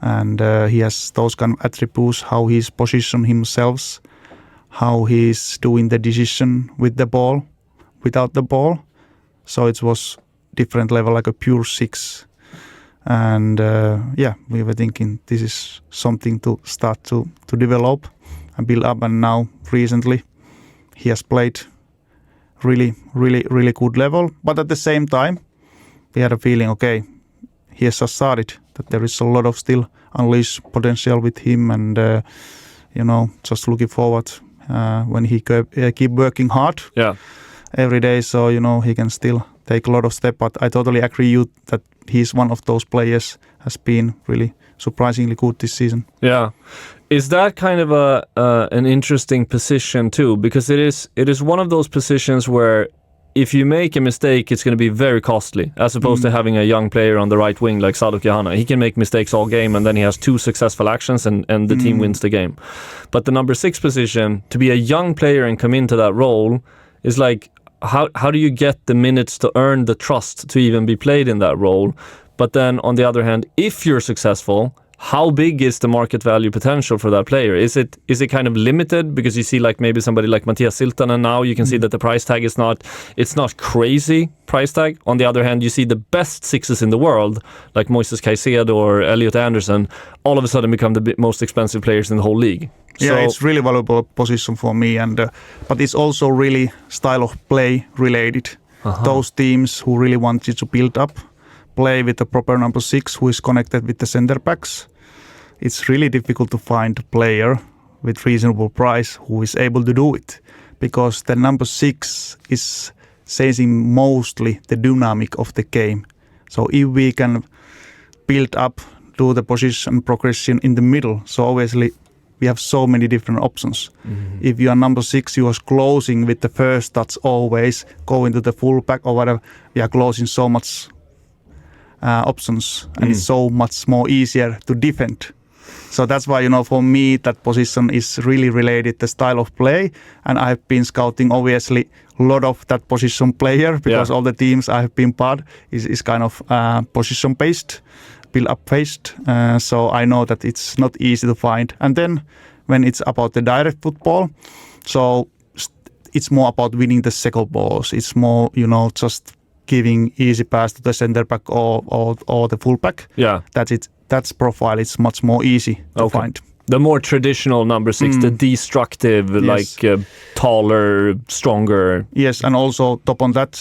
[SPEAKER 2] and he has those kind of attributes, how he's positioned himself, how he's doing the decision with the ball, without the ball. So it was different level, like a pure 6. And we were thinking this is something to start to develop and build up. And now recently he has played really, really, really good level. But at the same time, we had a feeling, okay, he has just started, that there is a lot of still unleashed potential with him. And, just looking forward when he keep working hard every day. So, he can still take a lot of steps. But I totally agree with you that he's one of those players, has been really surprisingly good this season. Yeah.
[SPEAKER 1] Is that kind of an interesting position too? Because it is one of those positions where if you make a mistake, it's going to be very costly, as opposed to having a young player on the right wing like Shedrack Egboh. He can make mistakes all game, and then he has 2 successful actions, and the team wins the game. But the number 6 position, to be a young player and come into that role, is like, how do you get the minutes to earn the trust to even be played in that role? But then on the other hand, if you're successful, how big is the market value potential for that player? Is it kind of limited because you see like maybe somebody like Mattias Siltanen now, you can see that the price tag is not crazy price tag. On the other hand, you see the best 6s in the world like Moises Caicedo or Elliot Anderson all of a sudden become the most expensive players in the whole league.
[SPEAKER 2] Yeah, so it's really valuable position for me, and but it's also really style of play related. Those teams who really want you to build up, play with the proper number 6 who is connected with the center backs. It's really difficult to find a player with reasonable price who is able to do it, because the number 6 is changing mostly the dynamic of the game. So if we can build up, do the position progression in the middle, so obviously we have so many different options. If you are number 6, you are closing with the first touch always, going to the full back or whatever. We are closing so much options, and it's so much more easier to defend. So that's why, for me, that position is really related to style of play. And I've been scouting, obviously, a lot of that position player, because all the teams I have been part is kind of position-based, build-up-based. So I know that it's not easy to find. And then when it's about the direct football, so it's more about winning the second balls. It's more, just giving easy pass to the center back or the full back. Yeah. That's it. That's profile. It's much more easy to find.
[SPEAKER 1] The more traditional number 6, the destructive, like taller, stronger.
[SPEAKER 2] Yes, and also top on that,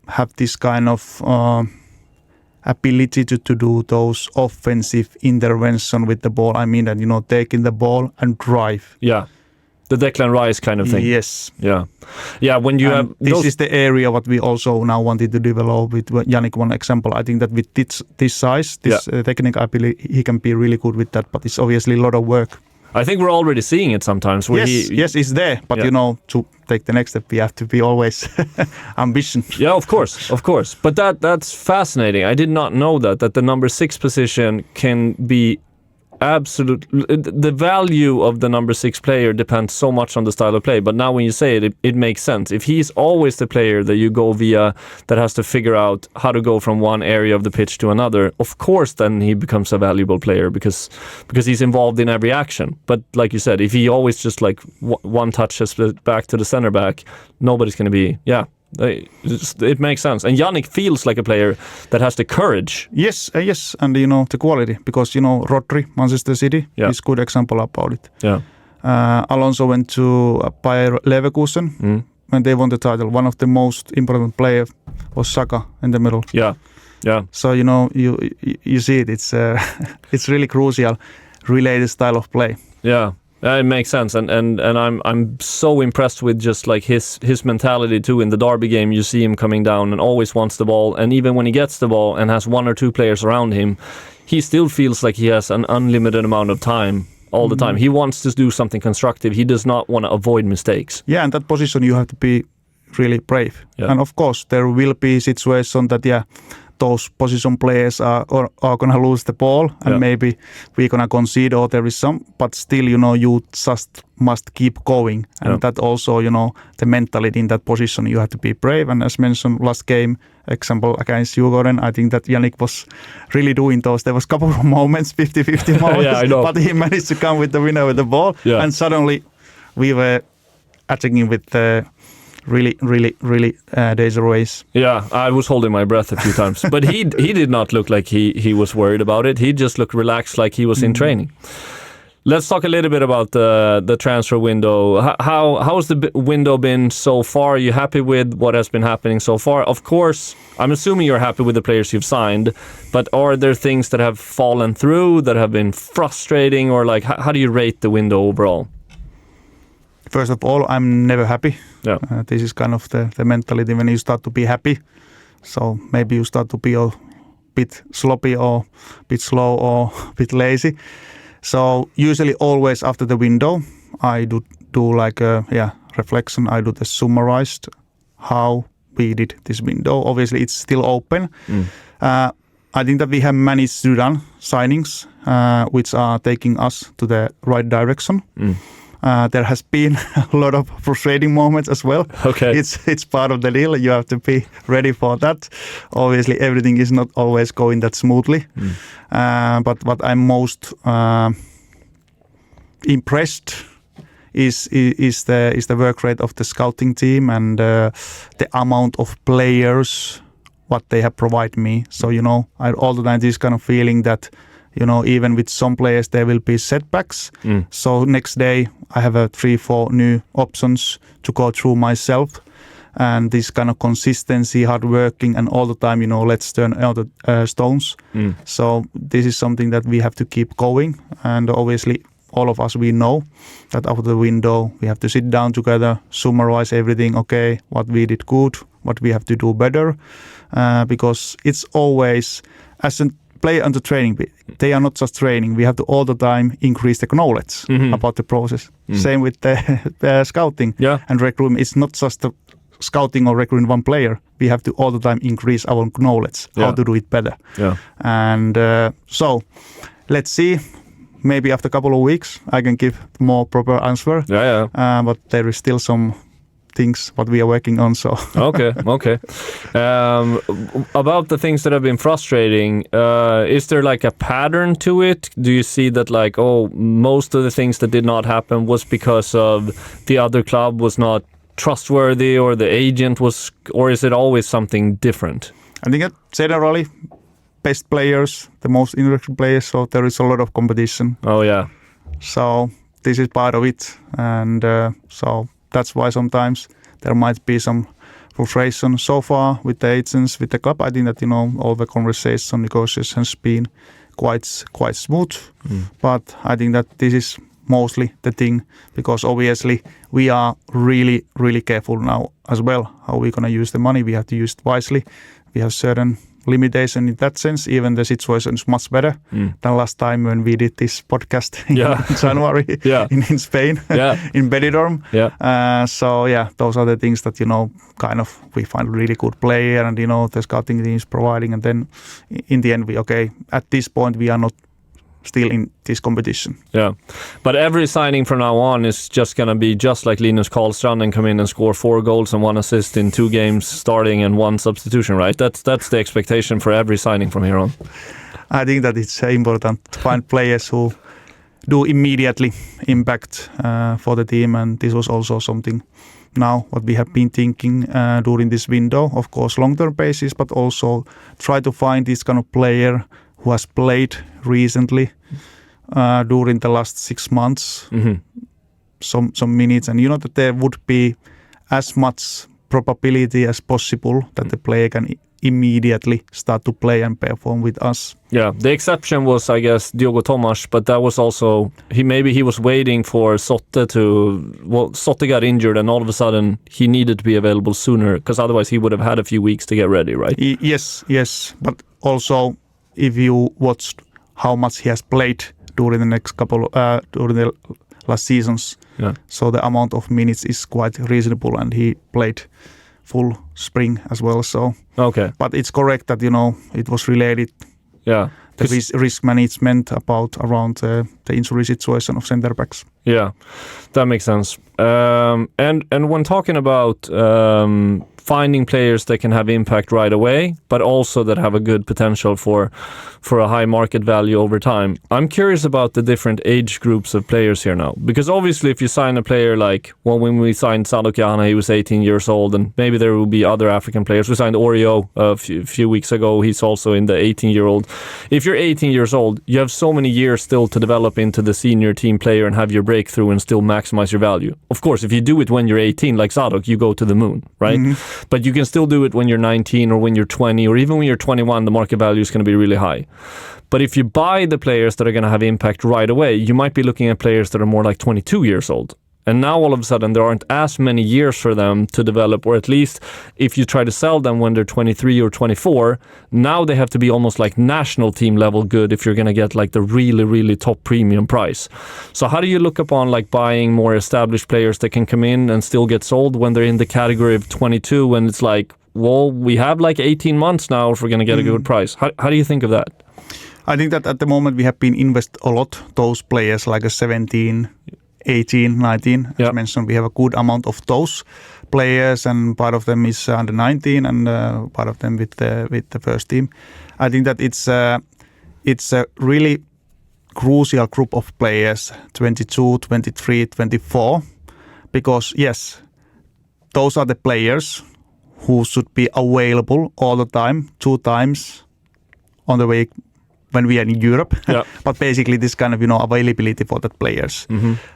[SPEAKER 2] have this kind of ability to do those offensive intervention with the ball. I mean that, taking the ball and drive.
[SPEAKER 1] Yeah. The Declan Rice kind of thing.
[SPEAKER 2] Yes.
[SPEAKER 1] Yeah. When you have
[SPEAKER 2] this is the area what we also now wanted to develop with Yannick. One example, I think that with this size, this technique, I believe he can be really good with that. But it's obviously a lot of work.
[SPEAKER 1] I think we're already seeing it sometimes. Where
[SPEAKER 2] yes, it's there. But to take the next step, we have to be always ambition.
[SPEAKER 1] Yeah, of course. But that's fascinating. I did not know that the number 6 position can be the value of the number 6 player depends so much on the style of play. But now when you say it makes sense. If he's always the player that you go via that has to figure out how to go from one area of the pitch to another, of course then he becomes a valuable player because he's involved in every action. But like you said, if he always just like one touch has split back to the center back, nobody's going to be it makes sense. And Yannick feels like a player that has the courage.
[SPEAKER 2] Yes, and the quality, because Rodri, Manchester City, is a good example about it.
[SPEAKER 1] Yeah.
[SPEAKER 2] Alonso went to Bayer Leverkusen when they won the title. One of the most important players was Saka in the middle.
[SPEAKER 1] Yeah.
[SPEAKER 2] So you see it. It's really crucial, related style of play.
[SPEAKER 1] Yeah. It makes sense, and I'm so impressed with just like his mentality too. In the Derby game, you see him coming down and always wants the ball, and even when he gets the ball and has 1 or 2 players around him, he still feels like he has an unlimited amount of time all the time. He wants to do something constructive. He does not want to avoid mistakes.
[SPEAKER 2] Yeah, in that position you have to be really brave. Yeah. And of course there will be situations that those position players are going to lose the ball and maybe we're going to concede or there is some, but still, you just must keep going. And that also, the mentality in that position, you have to be brave. And as mentioned last game, example against Djurgården, I think that Yannick was really doing those. There was a couple of moments, 50-50 moments,
[SPEAKER 1] I know.
[SPEAKER 2] but he managed to come with the winner with the ball. Yeah. And suddenly we were attacking with really days race.
[SPEAKER 1] Yeah, I was holding my breath a few times, but he did not look like he was worried about it. He just looked relaxed, like he was in training. Let's talk a little bit about the transfer window. How's the window been so far? Are you happy with what has been happening so far? Of course, I'm assuming you're happy with the players you've signed, but are there things that have fallen through that have been frustrating, or like how do you rate the window overall?
[SPEAKER 2] First of all, I'm never happy.
[SPEAKER 1] Yeah.
[SPEAKER 2] This is kind of the mentality when you start to be happy. So maybe you start to be a bit sloppy or a bit slow or a bit lazy. So usually always after the window, I do like a reflection. I do the summarized how we did this window. Obviously, it's still open. I think that we have managed to do signings which are taking us to the right direction. There has been a lot of frustrating moments as well.
[SPEAKER 1] Okay.
[SPEAKER 2] It's part of the deal. You have to be ready for that. Obviously, everything is not always going that smoothly. But what I'm most impressed is the work rate of the scouting team and the amount of players what they have provided me. So I all the time this kind of feeling that even with some players, there will be setbacks. So next day, I have 3-4 new options to go through myself. And this kind of consistency, hard working, and all the time, let's turn out the stones. So this is something that we have to keep going. And obviously, all of us, we know that after the window, we have to sit down together, summarize everything. Okay, what we did good, what we have to do better. Because it's always, as a player under training, they are not just training. We have to all the time increase the knowledge about the process. Same with the scouting and recruitment. It's not just the scouting or recruiting one player. We have to all the time increase our knowledge, how to do it better. And so let's see. Maybe after a couple of weeks, I can give more proper answer. But there is still some things what we are working on. So
[SPEAKER 1] okay. About the things that have been frustrating, is there like a pattern to it? Do you see that like most of the things that did not happen was because of the other club was not trustworthy, or the agent was, or is it always something different?
[SPEAKER 2] I think that generally best players, the most interesting players, so there is a lot of competition. So this is part of it, and so that's why sometimes there might be some frustration. So far with the agents, with the club, I think that all the conversation, negotiations been quite smooth. But I think that this is mostly the thing, because obviously we are really, really careful now as well how we're going to use the money. We have to use it wisely. We have certain limitation in that sense. Even the situation is much better than last time when we did this podcast in January in Spain, in Benidorm. So those are the things that, kind of we find really good player and, the scouting team is providing. And then in the end, at this point, we are not still in this competition. Yeah,
[SPEAKER 1] but every signing from now on is just going to be just like Linus Karlstrand and come in and score 4 goals and 1 assist in 2 games starting and 1 substitution, right? That's the expectation for every signing from here on.
[SPEAKER 2] I think that it's important to find players who do immediately impact for the team, and this was also something now what we have been thinking during this window, of course long-term basis, but also try to find this kind of player who has played recently during the last 6 months, some minutes, and that there would be as much probability as possible that the player can immediately start to play and perform with us.
[SPEAKER 1] Yeah, the exception was, I guess, Diogo Tomas, but that was also, he was waiting for Sotte Sotte got injured and all of a sudden he needed to be available sooner because otherwise he would have had a few weeks to get ready, right?
[SPEAKER 2] Yes, but also if you watched how much he has played during the last seasons, so the amount of minutes is quite reasonable, and he played full spring as well. So but it's correct that it was related. Yeah, the risk management around the injury situation of center backs. Yeah,
[SPEAKER 1] that makes sense. And when talking about finding players that can have impact right away, but also that have a good potential for a high market value over time. I'm curious about the different age groups of players here now, because obviously if you sign a player like, when we signed Sadok Jana, he was 18 years old, and maybe there will be other African players. We signed Oreo a few weeks ago. He's also in the 18-year-old. If you're 18 years old, you have so many years still to develop into the senior team player and have your breakthrough and still maximize your value. Of course, if you do it when you're 18, like Sadok, you go to the moon, right? But you can still do it when you're 19 or when you're 20 or even when you're 21, the market value is going to be really high. But if you buy the players that are going to have impact right away, you might be looking at players that are more like 22 years old. And now all of a sudden there aren't as many years for them to develop, or at least if you try to sell them when they're 23 or 24, now they have to be almost like national team level good if you're going to get like the really, really top premium price. So how do you look upon like buying more established players that can come in and still get sold when they're in the category of 22 and it's like, well, we have like 18 months now if we're going to get a good price. How do you think of that?
[SPEAKER 2] I think that at the moment we have been invest a lot those players like a 17, 18, 19. As mentioned, we have a good amount of those players, and part of them is under 19 and part of them with the first team. I think that it's a really crucial group of players, 22, 23, 24, because yes, those are the players who should be available all the time, 2 times on the week when we are in Europe. But basically this kind of availability for the players,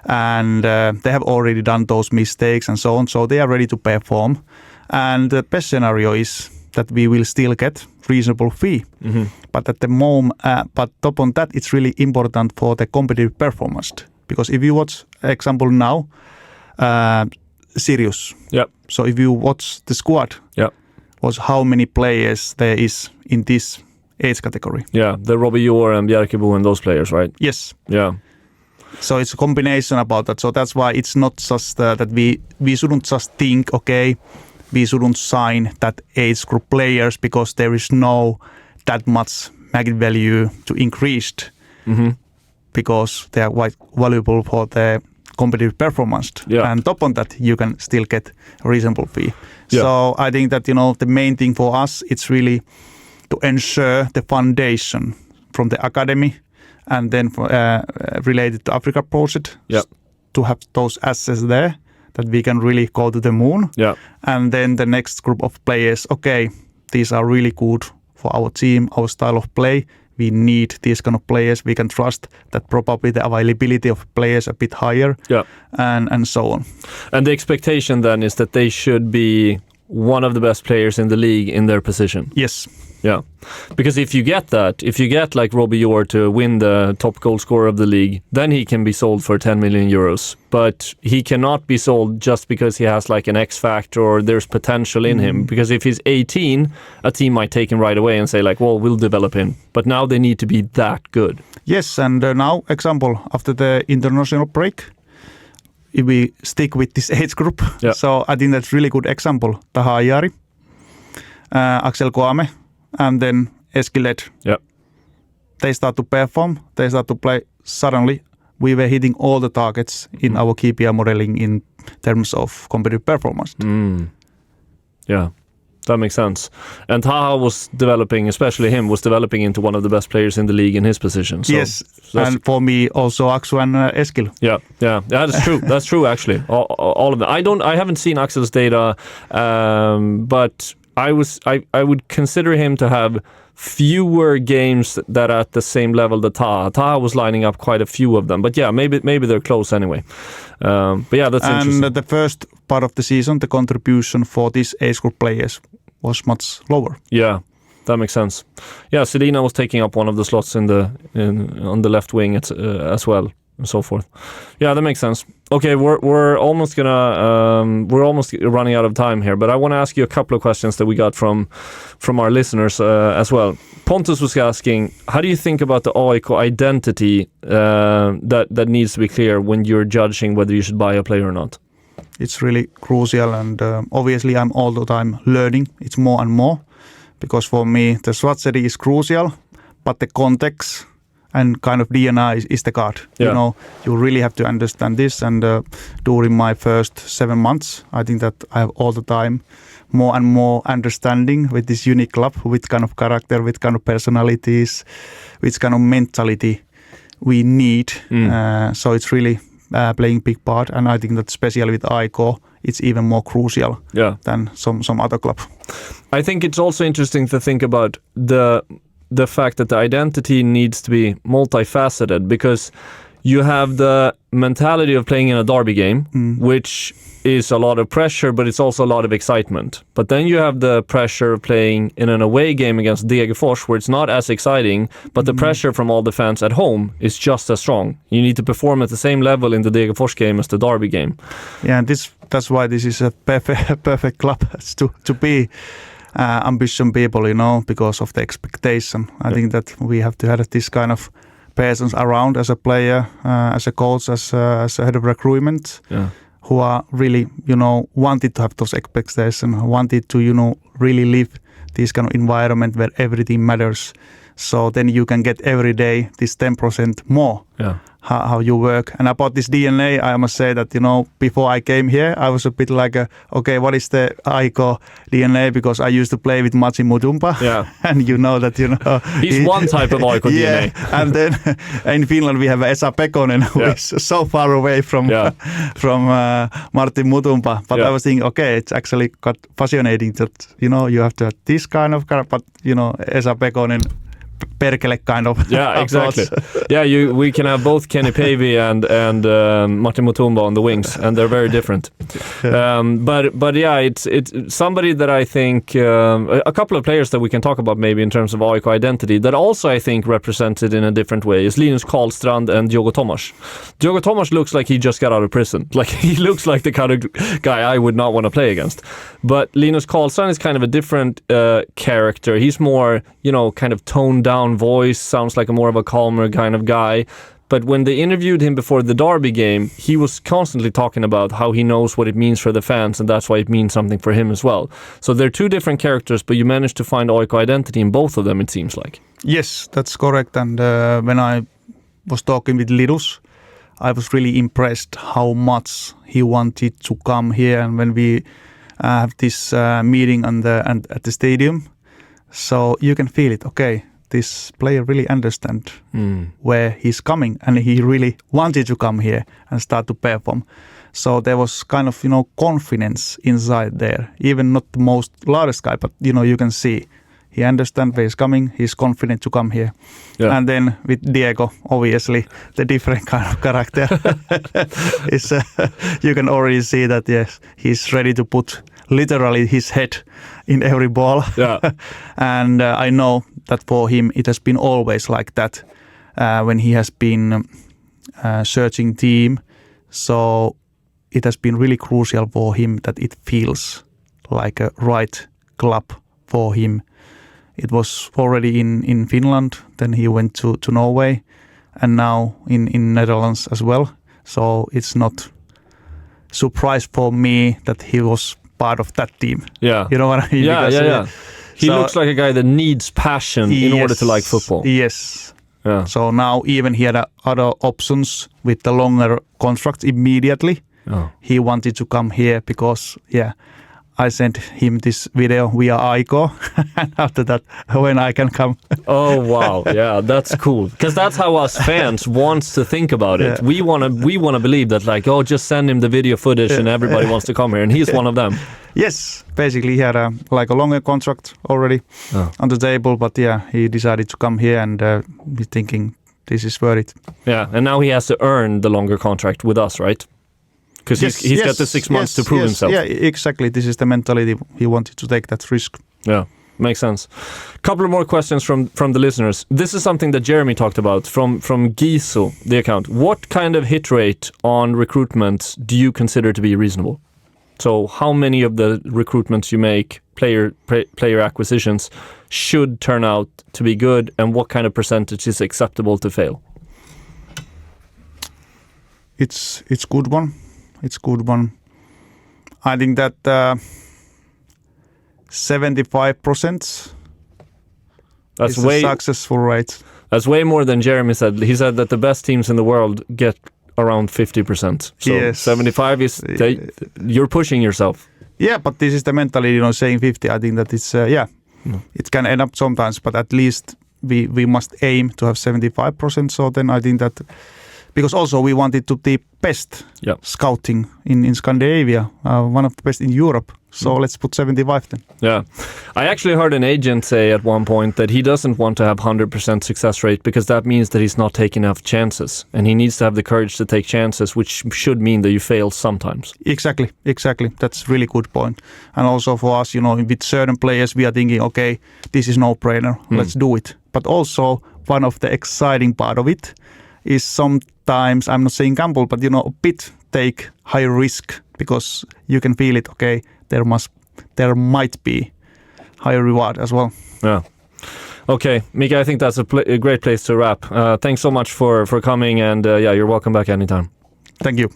[SPEAKER 2] and they have already done those mistakes and so on, so they are ready to perform. And the best scenario is that we will still get reasonable fee, but at the moment, but top on that, it's really important for the competitive performance, because if you watch example now, Sirius. So if you watch the squad, was how many players there is in this age category. Yeah, the Robbie Orr and Bjerkebo and those players, right? Yes. Yeah. So it's a combination about that. So that's why it's not just that we shouldn't just think, we shouldn't sign that age group players because there is no that much market value to increased, because they are quite valuable for the competitive performance. And top on that, you can still get a reasonable fee. So I think that, the main thing for us, it's really to ensure the foundation from the academy and then related to Africa project, to have those assets there that we can really go to the moon. And then the next group of players, these are really good for our team, our style of play. We need these kind of players. We can trust that probably the availability of players a bit higher, and so on. And the expectation then is that they should be one of the best players in the league in their position. Yes.
[SPEAKER 1] Yeah, because if you get like Robbie Orr to win the top goal scorer of the league, then he can be sold for 10 million euros. But he cannot be sold just because he has like an X factor or there's potential in him. Because if he's 18, a team might take him right away and say like, well, we'll develop him. But now they need to be that good.
[SPEAKER 2] Yes, and now example after the international break, if we stick with this age group, so I think that's really good example. Taha Ayari, Axel Kouame, and then Eskiled.
[SPEAKER 1] Yeah.
[SPEAKER 2] They start to perform, they start to play. Suddenly, we were hitting all the targets in our KPI modeling in terms of competitive performance.
[SPEAKER 1] Yeah, that makes sense. And Taha was developing, especially him, was developing into one of the best players in the league in his position. So
[SPEAKER 2] yes, and for me also Axel and Eskil.
[SPEAKER 1] Yeah, that's true. That's true actually. All of them. I haven't seen Axel's data, but I would consider him to have fewer games that are at the same level that Taha. Taha was lining up quite a few of them, but yeah, maybe they're close anyway. But yeah, that's interesting.
[SPEAKER 2] And the first part of the season, the contribution for these age group players was much lower.
[SPEAKER 1] Yeah, that makes sense. Yeah, Selina was taking up one of the slots on the left wing as well, and so forth. Yeah, that makes sense. Okay, we're almost running out of time here, but I want to ask you a couple of questions that we got from our listeners as well. Pontus was asking, how do you think about the AIK identity that needs to be clear when you're judging whether you should buy a player or not?
[SPEAKER 2] It's really crucial, and obviously I'm all the time learning. It's more and more, because for me the strategy is crucial, but the context and kind of DNA is the card.
[SPEAKER 1] Yeah.
[SPEAKER 2] You know, you really have to understand this. And during my first 7 months, I think that I have all the time more and more understanding with this unique club, with kind of character, with kind of personalities, with kind of mentality we need. So it's really playing big part. And I think that especially with AIK, it's even more crucial than some other club.
[SPEAKER 1] I think it's also interesting to think about the fact that the identity needs to be multifaceted, because you have the mentality of playing in a derby game, which is a lot of pressure, but it's also a lot of excitement. But then you have the pressure of playing in an away game against Degerfors, where it's not as exciting, but the pressure from all the fans at home is just as strong. You need to perform at the same level in the Degerfors game as the derby game.
[SPEAKER 2] Yeah, and that's why this is a perfect club to be. Ambition people, you know, because of the expectation. I think that we have to have this kind of persons around as a player, as a coach, as a head of recruitment, who are really, you know, wanted to have those expectations, wanted to, you know, really live this kind of environment where everything matters. So then you can get every day this 10% more. Yeah. How you work. And about this DNA, I must say that, you know, before I came here, I was a bit like, okay, what is the AIK DNA? Because I used to play with Matti Mutumpa. Yeah. And you know that, you know.
[SPEAKER 1] He's one type of AIK DNA.
[SPEAKER 2] And then in Finland, we have Esa Pekonen, who is so far away from Martin Mutumpa. But I was thinking, okay, it's actually quite fascinating that, you know, you have to have this kind of character, but, you know, Esa Pekonen, Perkele kind of. Yeah,
[SPEAKER 1] exactly. We can have both Kenny Pavey and Martin Mutumba on the wings, and they're very different. But yeah, it's somebody that I think a couple of players that we can talk about maybe in terms of AIK identity that also I think represented in a different way is Linus Karlstrand and Diogo Tomas. Diogo Tomas looks like he just got out of prison. Like he looks like the kind of guy I would not want to play against. But Linus Karlstrand is kind of a different character. He's more, you know, kind of toned down voice, sounds like a more of a calmer kind of guy. But when they interviewed him before the Derby game, he was constantly talking about how he knows what it means for the fans, and that's why it means something for him as well. So they're two different characters, but you managed to find AIK identity in both of them, it seems like.
[SPEAKER 2] Yes, that's correct. And when I was talking with Lidus, I was really impressed how much he wanted to come here. And when we have this meeting at the stadium, so you can feel it, okay, this player really understands where he's coming, and he really wanted to come here and start to perform. So there was kind of, you know, confidence inside there. Even not the most loudest guy, but, you know, you can see He understands where he's coming. He's confident to come here.
[SPEAKER 1] Yeah.
[SPEAKER 2] And then with Diego, obviously, the different kind of character is. You can already see that yes, he's ready to put literally his head in every ball.
[SPEAKER 1] Yeah.
[SPEAKER 2] And I know that for him it has been always like that when he has been searching team. So it has been really crucial for him that it feels like a right club for him. It was already in Finland, then he went to Norway, and now in Netherlands as well. So it's not surprise for me that he was part of that team.
[SPEAKER 1] Yeah.
[SPEAKER 2] You know what I mean?
[SPEAKER 1] Yeah,
[SPEAKER 2] Because,
[SPEAKER 1] He
[SPEAKER 2] so-
[SPEAKER 1] looks like a guy that needs passion in order to like football.
[SPEAKER 2] Yes.
[SPEAKER 1] Yeah.
[SPEAKER 2] So now even he had other options with the longer contract immediately.
[SPEAKER 1] Oh.
[SPEAKER 2] He wanted to come here because, I sent him this video via Aiko, and after that, when I can come.
[SPEAKER 1] Oh wow, yeah, that's cool. Because that's how us fans wants to think about it.
[SPEAKER 2] Yeah.
[SPEAKER 1] We wanna believe that just send him the video footage and everybody wants to come here, and he's one of them.
[SPEAKER 2] Yes, basically he had a longer contract already on the table, but he decided to come here, and he's thinking this is worth it.
[SPEAKER 1] Yeah, and now he has to earn the longer contract with us, right? Because he's got the 6 months to prove himself.
[SPEAKER 2] Yeah, exactly. This is the mentality he wanted to take that risk.
[SPEAKER 1] Yeah, makes sense. Couple of more questions from the listeners. This is something that Jeremy talked about from Giso, the account. What kind of hit rate on recruitment do you consider to be reasonable? So how many of the recruitments you make, player acquisitions, should turn out to be good, and what kind of percentage is acceptable to fail?
[SPEAKER 2] It's good one. It's good one. I think that 75%
[SPEAKER 1] That's
[SPEAKER 2] is a successful rate.
[SPEAKER 1] That's way more than Jeremy said. He said that the best teams in the world get around 50%. So
[SPEAKER 2] Yes.
[SPEAKER 1] 75 is you're pushing yourself.
[SPEAKER 2] Yeah, but this is the mentality, saying 50. I think that it's, it can end up sometimes, but at least we must aim to have 75%. So then I think that, because also we wanted to be best scouting in Scandinavia, one of the best in Europe. So let's put 75 then.
[SPEAKER 1] Yeah. I actually heard an agent say at one point that he doesn't want to have 100% success rate because that means that he's not taking enough chances. And he needs to have the courage to take chances, which should mean that you fail sometimes.
[SPEAKER 2] Exactly. That's really good point. And also for us, with certain players, we are thinking, okay, this is no-brainer. Let's do it. But also one of the exciting part of it is sometimes, I'm not saying gamble, but a bit take high risk because you can feel it, okay, there might be higher reward as well.
[SPEAKER 1] Yeah. Okay, Miika, I think that's a great place to wrap. Thanks so much for coming, and you're welcome back anytime.
[SPEAKER 2] Thank you.